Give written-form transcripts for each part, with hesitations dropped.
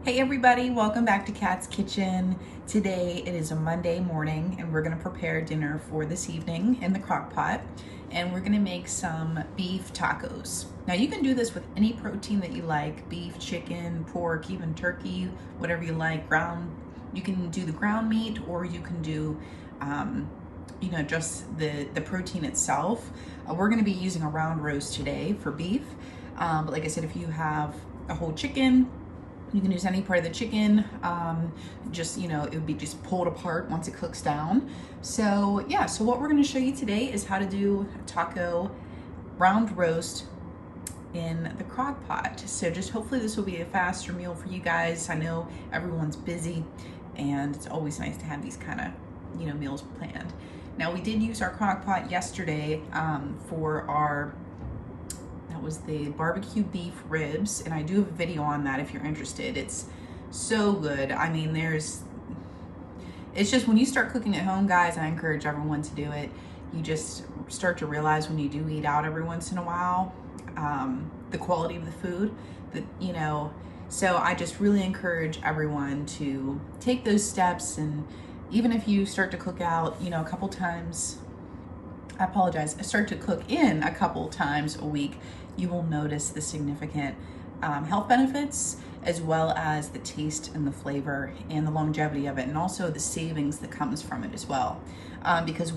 Hey everybody, welcome back to Kat's Kitchen. Today it is a Monday morning and we're gonna prepare dinner for this evening in the crock pot, and we're gonna make some beef tacos. Now you can do this with any protein that you like, beef, chicken, pork, even turkey, whatever you like. You can do the ground meat, or you can do just the protein itself. We're gonna be using a round roast today for beef, but like I said, if you have a whole chicken, you can use any part of the chicken. It would be just pulled apart once it cooks down. So yeah, so what we're gonna show you today is how to do a taco round roast in the crock pot. So just hopefully this will be a faster meal for you guys. I know everyone's busy and it's always nice to have these kind of, meals planned. Now we did use our crock pot yesterday for our, that was the barbecue beef ribs, and I do have a video on that if you're interested. It's so good. I mean, it's just when you start cooking at home, guys, I encourage everyone to do it. You just start to realize when you do eat out every once in a while, the quality of the food, so I just really encourage everyone to take those steps. And even if you start to cook out, a couple times, start to cook in a couple times a week, you will notice the significant health benefits, as well as the taste and the flavor and the longevity of it, and also the savings that comes from it as well. Because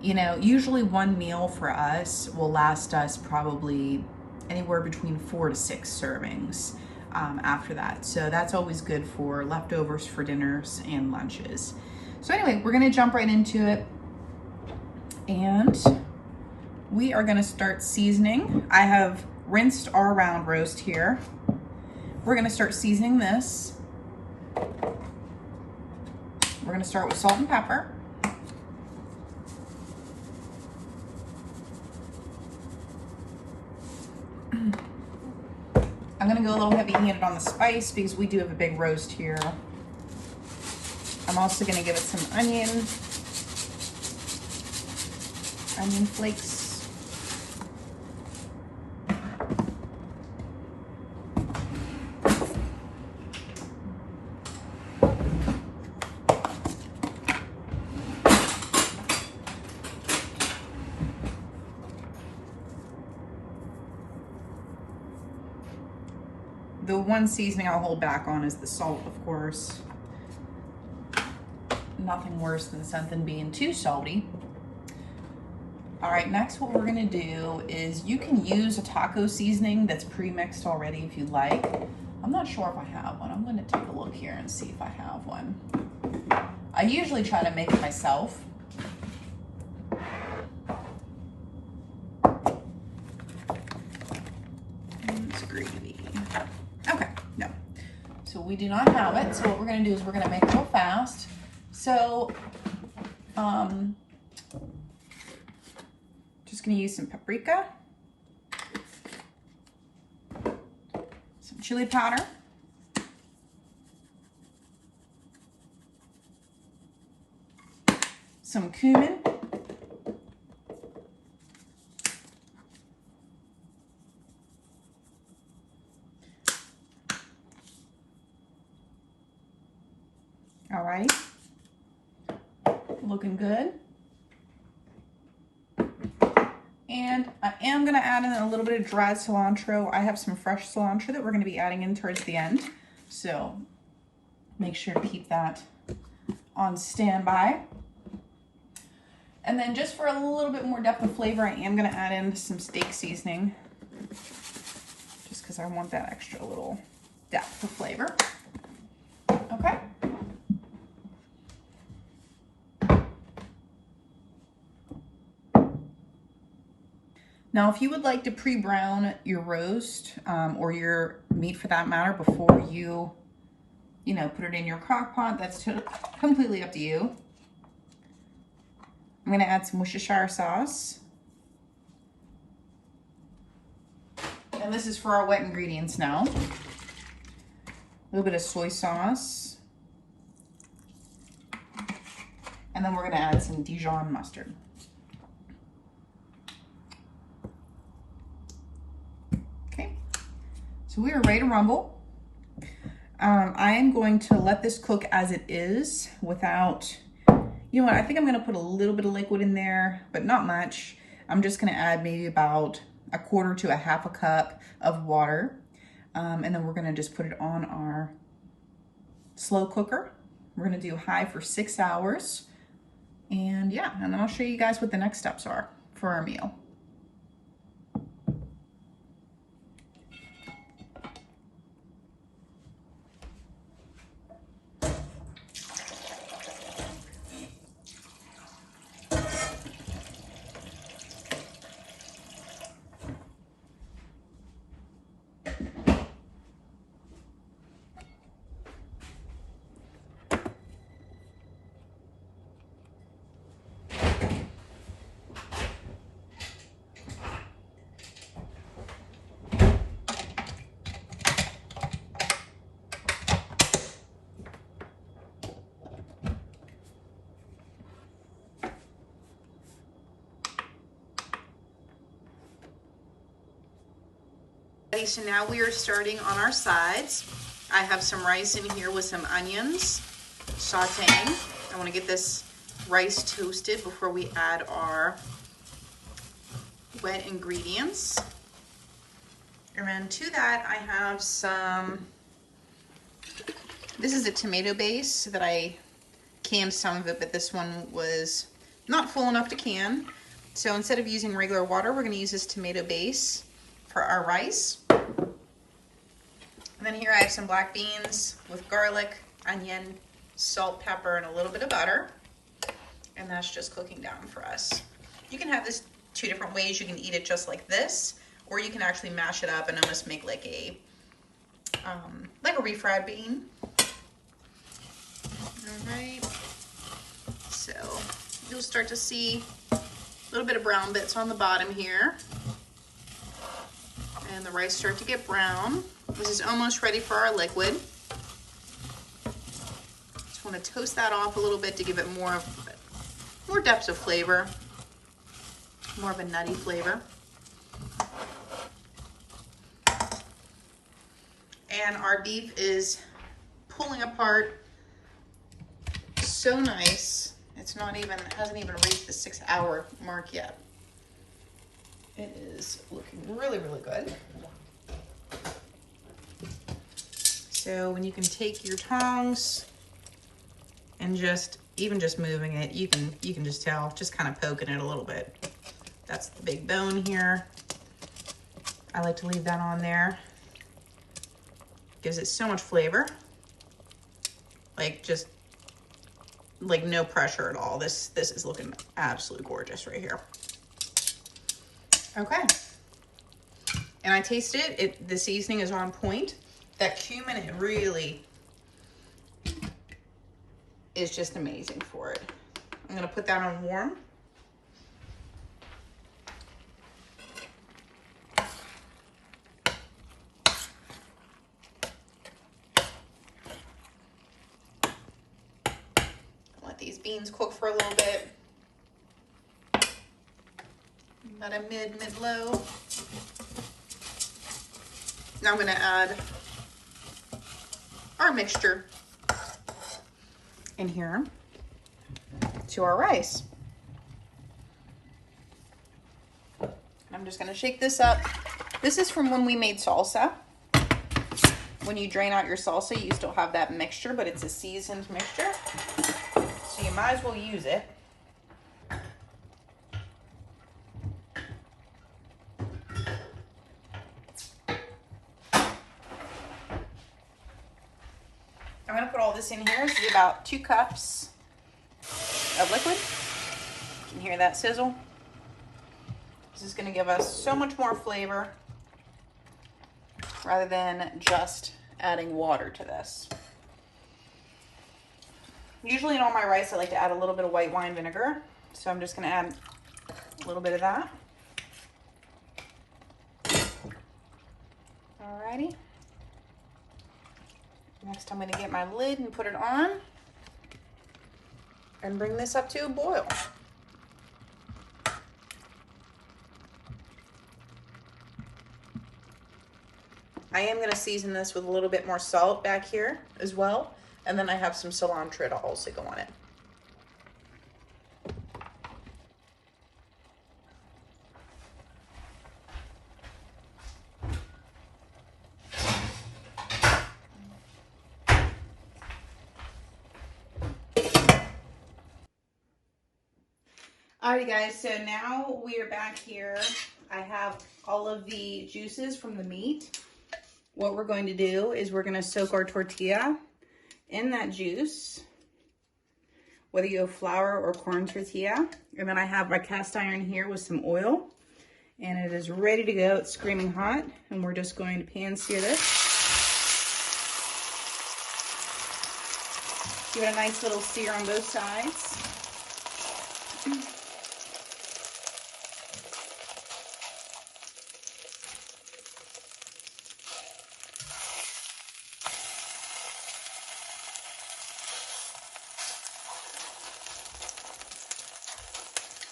usually one meal for us will last us probably anywhere between 4 to 6 servings after that. So that's always good for leftovers for dinners and lunches. So anyway, we're gonna jump right into it. And we are gonna start seasoning. I have rinsed our round roast here. We're gonna start seasoning this. We're gonna start with salt and pepper. I'm gonna go a little heavy-handed on the spice because we do have a big roast here. I'm also gonna give it some onion flakes. The one seasoning I'll hold back on is the salt, of course. Nothing worse than something being too salty. All right, next what we're gonna do is, you can use a taco seasoning that's pre-mixed already if you like. I'm not sure if I have one. I'm gonna take a look here and see if I have one. I usually try to make it myself. It's gravy. Okay, no. So we do not have it. So what we're gonna do is we're gonna make it real fast. So, just gonna use some paprika, some chili powder, some cumin, all right, looking good. And I am gonna add in a little bit of dried cilantro. I have some fresh cilantro that we're gonna be adding in towards the end. So make sure to keep that on standby. And then just for a little bit more depth of flavor, I am gonna add in some steak seasoning, just because I want that extra little depth of flavor. Okay. Now, if you would like to pre-brown your roast, or your meat for that matter, before you, put it in your crock pot, that's completely up to you. I'm gonna add some Worcestershire sauce. And this is for our wet ingredients now. A little bit of soy sauce. And then we're gonna add some Dijon mustard. So we are ready to rumble. I am going to let this cook as it is without, you know what, I think I'm gonna put a little bit of liquid in there, but not much. I'm just gonna add maybe about a quarter to a half a cup of water. And then we're gonna just put it on our slow cooker. We're gonna do high for 6 hours. And yeah, and then I'll show you guys what the next steps are for our meal. So now we are starting on our sides. I have some rice in here with some onions sauteing. I want to get this rice toasted before we add our wet ingredients. And then to that I have some, this is a tomato base that I canned some of it, but this one was not full enough to can. So instead of using regular water, we're going to use this tomato base for our rice. And then here I have some black beans with garlic, onion, salt, pepper, and a little bit of butter. And that's just cooking down for us. You can have this two different ways. You can eat it just like this, or you can actually mash it up and almost make like a refried bean. All right. So you'll start to see a little bit of brown bits on the bottom here. And the rice start to get brown. This is almost ready for our liquid. Just want to toast that off a little bit to give it more depth of flavor, more of a nutty flavor. And our beef is pulling apart so nice. It hasn't even reached the 6 hour mark yet. It is looking really, really good. So when you can take your tongs and just moving it, you can just tell, just kind of poking it a little bit. That's the big bone here. I like to leave that on there. Gives it so much flavor. Just no pressure at all. This is looking absolutely gorgeous right here. Okay. And I tasted it. The seasoning is on point. That cumin, it really is just amazing for it. I'm gonna put that on warm. Let these beans cook for a little bit. About a mid-low. Now I'm gonna add our mixture in here to our rice. I'm just gonna shake this up. This is from when we made salsa. When you drain out your salsa, you still have that mixture, but it's a seasoned mixture. So you might as well use it. I'm gonna put all this in here. This is about 2 cups of liquid. You can hear that sizzle. This is gonna give us so much more flavor rather than just adding water to this. Usually in all my rice, I like to add a little bit of white wine vinegar. So I'm just gonna add a little bit of that. Alrighty. Next, I'm going to get my lid and put it on and bring this up to a boil. I am gonna season this with a little bit more salt back here as well. And then I have some cilantro to also go on it. Alrighty guys, so now we are back here. I have all of the juices from the meat. What we're going to do is we're gonna soak our tortilla in that juice, whether you have flour or corn tortilla. And then I have my cast iron here with some oil, and it is ready to go. It's screaming hot, and we're just going to pan sear this. Give it a nice little sear on both sides.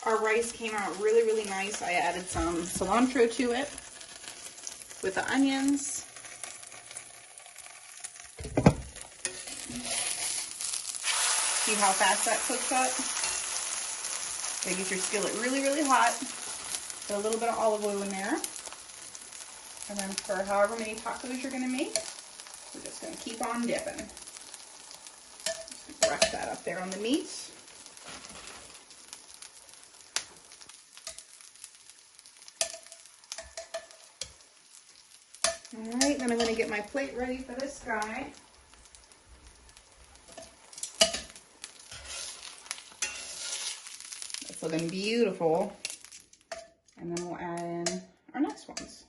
Our rice came out really, really nice. I added some cilantro to it with the onions. See how fast that cooks up? So get your skillet really, really hot. Put a little bit of olive oil in there. And then for however many tacos you're gonna make, we're just gonna keep on dipping. Just brush that up there on the meat. All right, then I'm gonna get my plate ready for this guy. It's looking beautiful. And then we'll add in our next ones.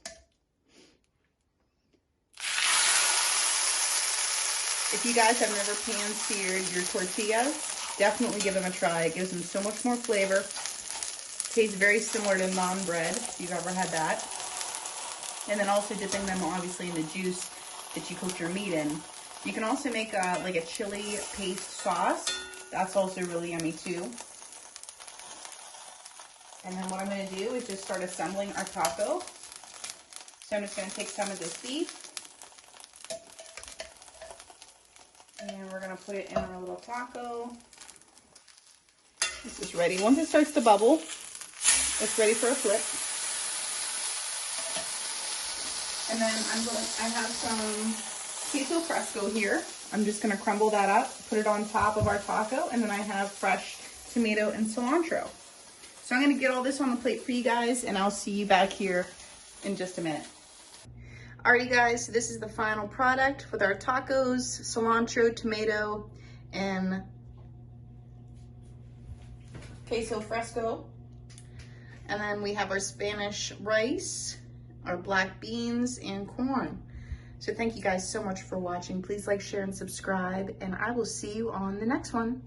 If you guys have never pan-seared your tortillas, definitely give them a try. It gives them so much more flavor. Tastes very similar to naan bread, if you've ever had that. And then also dipping them obviously in the juice that you cooked your meat in. You can also make like a chili paste sauce. That's also really yummy too. And then what I'm gonna do is just start assembling our taco. So I'm just gonna take some of this beef, and we're gonna put it in our little taco. This is ready. Once it starts to bubble, it's ready for a flip. And then I have some queso fresco here. I'm just gonna crumble that up, put it on top of our taco, and then I have fresh tomato and cilantro. So I'm gonna get all this on the plate for you guys, and I'll see you back here in just a minute. Alrighty guys, so this is the final product with our tacos, cilantro, tomato, and queso fresco. And then we have our Spanish rice, our black beans, and corn. So thank you guys so much for watching. Please like, share, and subscribe, and I will see you on the next one.